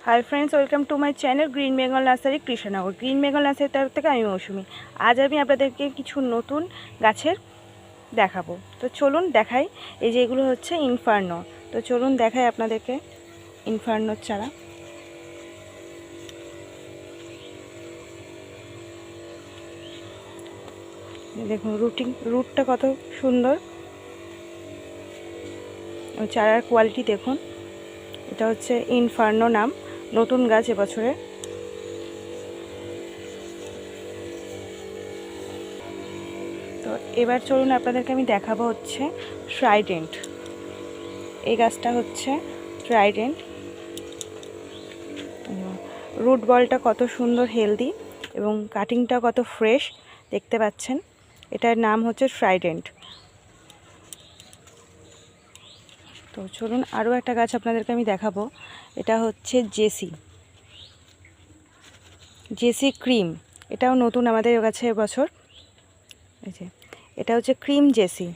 High friends welcome to my channel green Bengal nursery Krishnanagar. Green Bengal nursery तरफ থেকে আমি মৌসুমি। আজ আমি আপনাদেরকে কিছু নতুন গাছের দেখাবো। তো চলুন দেখাই। এই যে এগুলো হচ্ছে ইনফার্নো। তো চলুন দেখাই আপনাদেরকে ইনফার্নোর চারা। দেখুন রুটটা কত সুন্দর, চারার কোয়ালিটি দেখুন। এটা হচ্ছে ইনফার্নো নাম, নতুন গাছ এবছরে। তো এবার চলুন আপনাদেরকে আমি দেখাবো হচ্ছে ট্রাইডেন্ট। এই গাছটা হচ্ছে ট্রাইডেন্ট। রুট বলটা কত সুন্দর হেলদি এবং কাটিংটা কত ফ্রেশ দেখতে পাচ্ছেন। এটার নাম হচ্ছে ট্রাইডেন্ট। তো চলুন আরও একটা গাছ আপনাদেরকে আমি দেখাবো। এটা হচ্ছে জেসি ক্রিম। এটাও নতুন আমাদের কাছে এবছর। এই যে এটা হচ্ছে ক্রিম জেসি।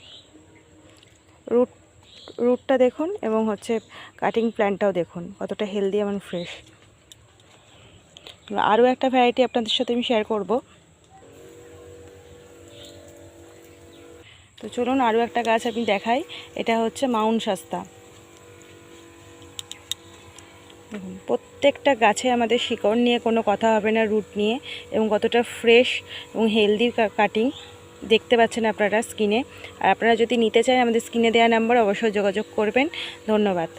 রুটটা দেখুন এবং হচ্ছে কাটিং প্ল্যান্টটাও দেখুন কতটা হেলদি এবং ফ্রেশ। আরও একটা ভ্যারাইটি আপনাদের সাথে আমি শেয়ার করব। তো চলুন আরও একটা গাছ আমি দেখাই। এটা হচ্ছে মাউন্ট শাস্তা। দেখুন প্রত্যেকটা গাছে আমাদের শিকড় নিয়ে কোনো কথা হবে না, রুট নিয়ে, এবং কতটা ফ্রেশ এবং হেলদি কাটিং দেখতে পাচ্ছেন আপনারা স্ক্রিনে। আর আপনারা যদি নিতে চান আমাদের স্ক্রিনে দেওয়া নাম্বার অবশ্যই যোগাযোগ করবেন। ধন্যবাদ।